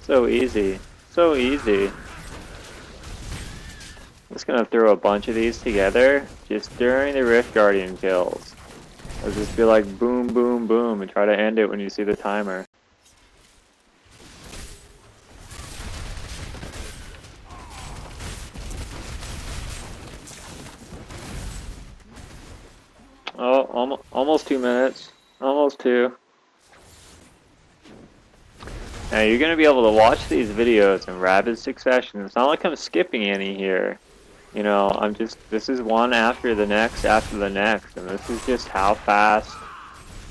So easy. So easy. I'm just gonna throw a bunch of these together just during the Rift Guardian kills. I'll just be like boom, boom, boom, and try to end it when you see the timer. Oh, almost 2 minutes. Almost 2. Now you're going to be able to watch these videos in rapid succession. It's not like I'm skipping any here. You know, this is one after the next, and this is just how fast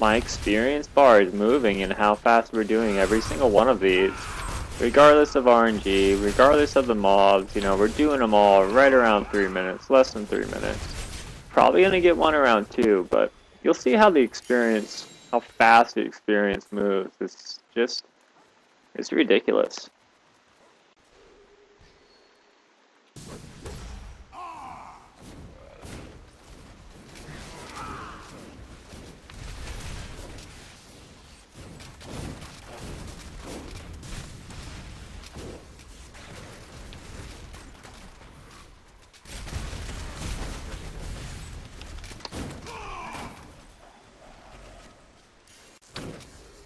my experience bar is moving and how fast we're doing every single one of these. Regardless of RNG, regardless of the mobs, you know, we're doing them all right around 3 minutes, less than 3 minutes. Probably going to get one around 2, but you'll see how how fast the experience moves. It's ridiculous.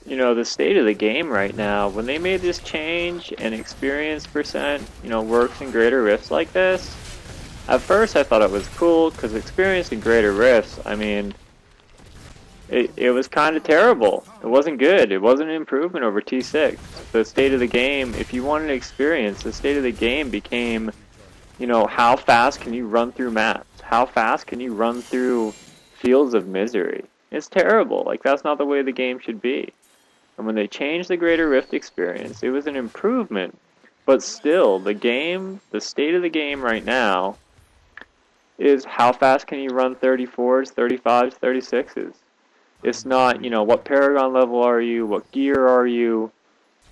You know, the state of the game right now, when they made this change and experience percent, you know, works in greater rifts like this, at first I thought it was cool, because experience in greater rifts, I mean, it was kind of terrible. It wasn't good. It wasn't an improvement over T6. The state of the game, if you wanted experience, the state of the game became, you know, how fast can you run through maps? How fast can you run through fields of misery? It's terrible. Like, that's not the way the game should be. And when they changed the Greater Rift experience, it was an improvement. But still, the state of the game right now is how fast can you run 34s, 35s, 36s. It's not, you know, what Paragon level are you, what gear are you,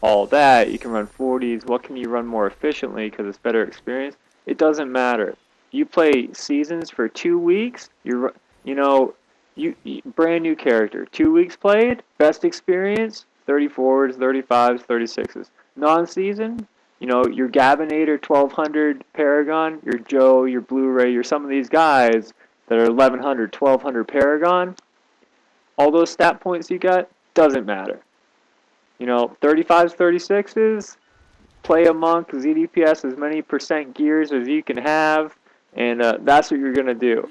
all that. You can run 40s. What can you run more efficiently because it's better experience? It doesn't matter. You play seasons for 2 weeks, you brand new character. 2 weeks played, best experience, 34s, 35s, 36s. Non-season, you know, your Gabinator 1200 Paragon, your Joe, your Blu-ray, your some of these guys that are 1100, 1200 Paragon, all those stat points you got, doesn't matter. You know, 35s, 36s, play a monk, ZDPS as many percent gears as you can have, and that's what you're going to do.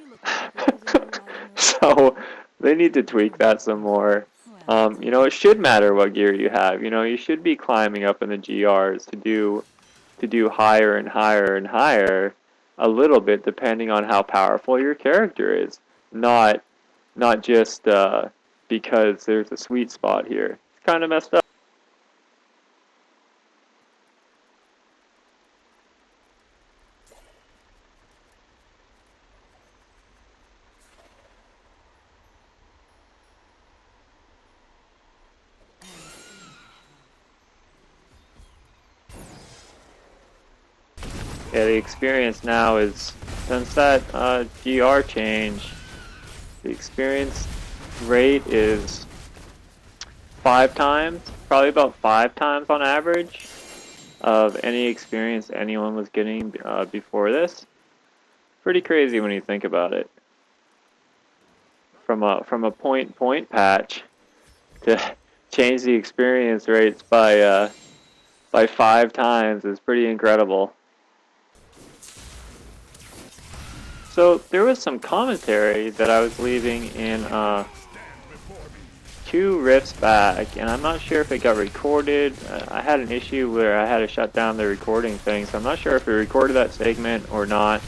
So they need to tweak that some more. You know, it should matter what gear you have. You know, you should be climbing up in the GRs to do higher and higher and higher a little bit depending on how powerful your character is. Not just because there's a sweet spot here. It's kind of messed up. Yeah, the experience now is, since that GR change, the experience rate is 5 times, probably about 5 times on average of any experience anyone was getting before this. Pretty crazy when you think about it. From a point patch to change the experience rates by 5 times is pretty incredible. So there was some commentary that I was leaving in 2 rifts back, and I'm not sure if it got recorded. I had an issue where I had to shut down the recording thing, so I'm not sure if it recorded that segment or not.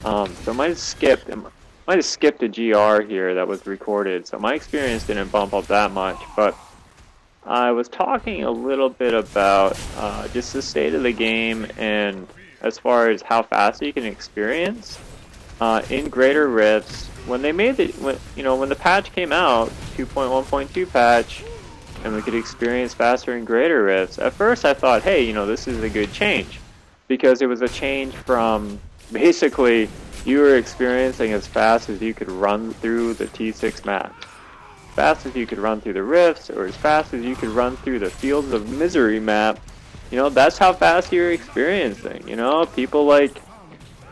So I might have skipped a GR here that was recorded, so my experience didn't bump up that much, but I was talking a little bit about just the state of the game and as far as how fast you can experience. In greater rifts, when they made when the patch came out, 2.1.2 patch, and we could experience faster in greater rifts, at first I thought, hey, you know, this is a good change, because it was a change from basically you were experiencing as fast as you could run through the T6 map, fast as you could run through the rifts, or as fast as you could run through the Fields of Misery map You know, that's how fast you're experiencing. You know, people like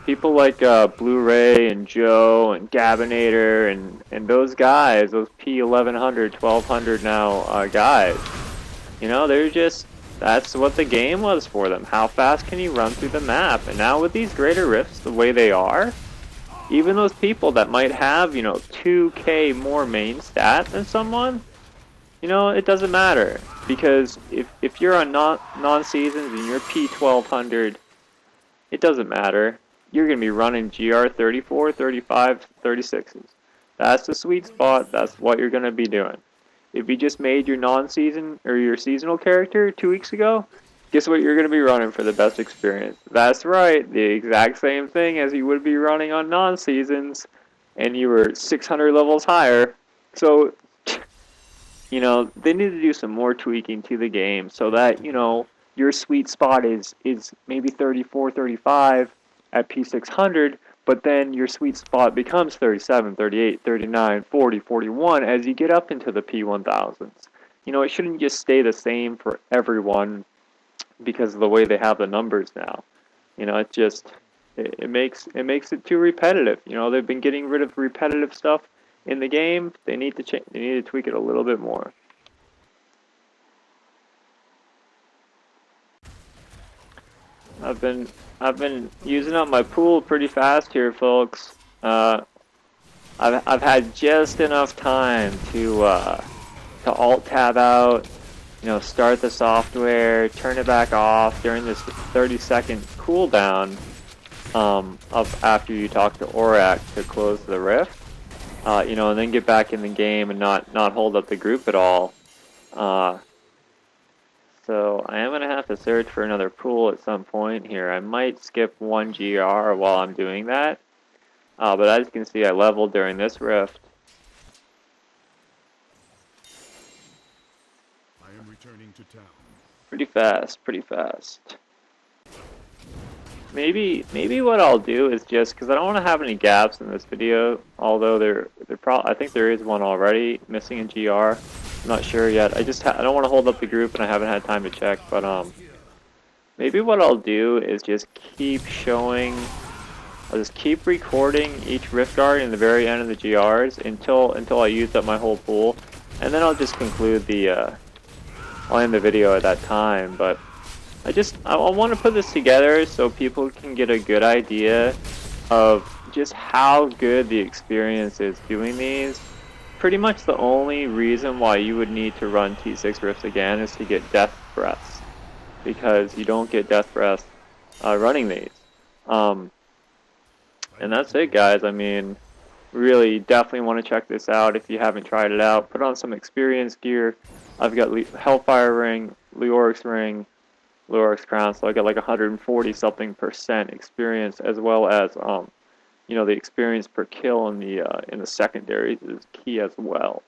Blu-ray and Joe and Gabinator and those guys, those P1100, 1200 now guys. You know, they're just, that's what the game was for them. How fast can you run through the map? And now with these greater rifts the way they are, even those people that might have, you know, 2k more main stat than someone, you know, it doesn't matter. Because if you're on non-seasons and you're P1200, it doesn't matter. You're going to be running GR 34, 35, 36s. That's the sweet spot. That's what you're going to be doing. If you just made your non-season or your seasonal character 2 weeks ago, guess what you're going to be running for the best experience? That's right, the exact same thing as you would be running on non-seasons, and you were 600 levels higher. So, you know, they need to do some more tweaking to the game so that, you know, your sweet spot is maybe 34, 35 at P600, but then your sweet spot becomes 37, 38, 39, 40, 41 as you get up into the P1000s. You know, it shouldn't just stay the same for everyone because of the way they have the numbers now. You know, it makes it too repetitive. You know, they've been getting rid of repetitive stuff in the game. They need to change. They need to tweak it a little bit more. I've been using up my pool pretty fast here, folks. I've had just enough time to alt tab out, you know, start the software, turn it back off during this 30-second cooldown of after you talk to Aurak to close the rift. You know, and then get back in the game and not hold up the group at all. So I am going to have to search for another pool at some point here. I might skip one GR while I'm doing that. But as you can see, I leveled during this rift. I am returning to town. Pretty fast, pretty fast. Maybe what I'll do is just, because I don't want to have any gaps in this video, although I think there is one already missing in GR. I'm not sure yet. I don't want to hold up the group and I haven't had time to check, but maybe what I'll do is just keep showing, I'll just keep recording each rift guard in the very end of the GRs until I use up my whole pool, and then I'll just conclude I'll end the video at that time. But I want to put this together so people can get a good idea of just how good the experience is doing these. Pretty much the only reason why you would need to run T6 rifts again is to get death breaths, because you don't get death breaths running these. And that's it, guys. I mean, really definitely want to check this out if you haven't tried it out. Put on some experience gear. I've got Hellfire Ring, Leoric's Ring, Leoric's Crown, so I got like 140-something% experience, as well as you know, the experience per kill in the secondaries is key as well.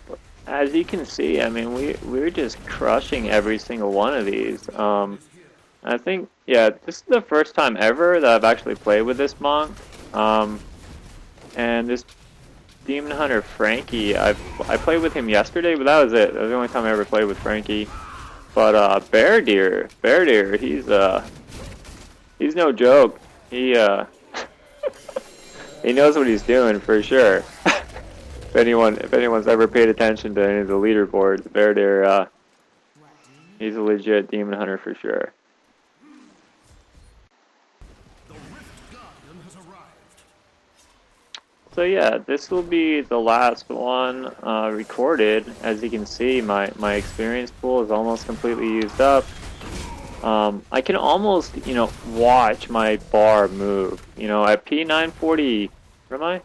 But as you can see, I mean, we're just crushing every single one of these. I think, yeah, this is the first time ever that I've actually played with this monk. And this Demon Hunter Frankie, I played with him yesterday, but that was it. That was the only time I ever played with Frankie. But Bear Deer, he's no joke. He he knows what he's doing for sure. If anyone's ever paid attention to any of the leaderboards, Bear Deer, he's a legit demon hunter for sure. So yeah, this will be the last one recorded. As you can see, my experience pool is almost completely used up. I can almost, you know, watch my bar move. You know, at P940, where am I?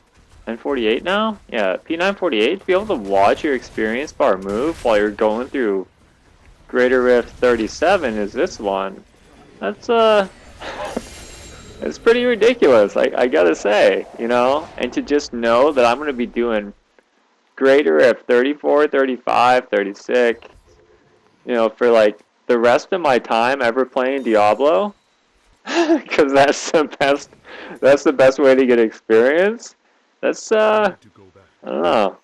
948 now? Yeah, P948, to be able to watch your experience bar move while you're going through Greater Rift 37 is this one. That's, it's pretty ridiculous, I gotta say, you know? And to just know that I'm gonna be doing Greater Rift 34, 35, 36, you know, for like the rest of my time ever playing Diablo, because that's the best way to get experience. That's I don't know.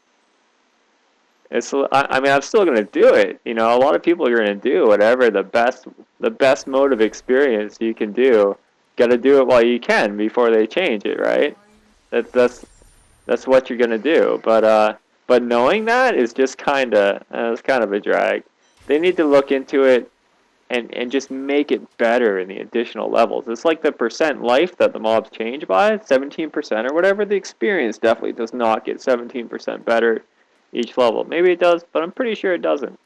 I mean, I'm still gonna do it. You know, a lot of people are gonna do whatever the best mode of experience you can do. Got to do it while you can before they change it, right? That's what you're gonna do. But knowing that is just it's kind of a drag. They need to look into it and just make it better in the additional levels. It's like the percent life that the mobs change by, 17% or whatever. The experience definitely does not get 17% better each level. Maybe it does, but I'm pretty sure it doesn't.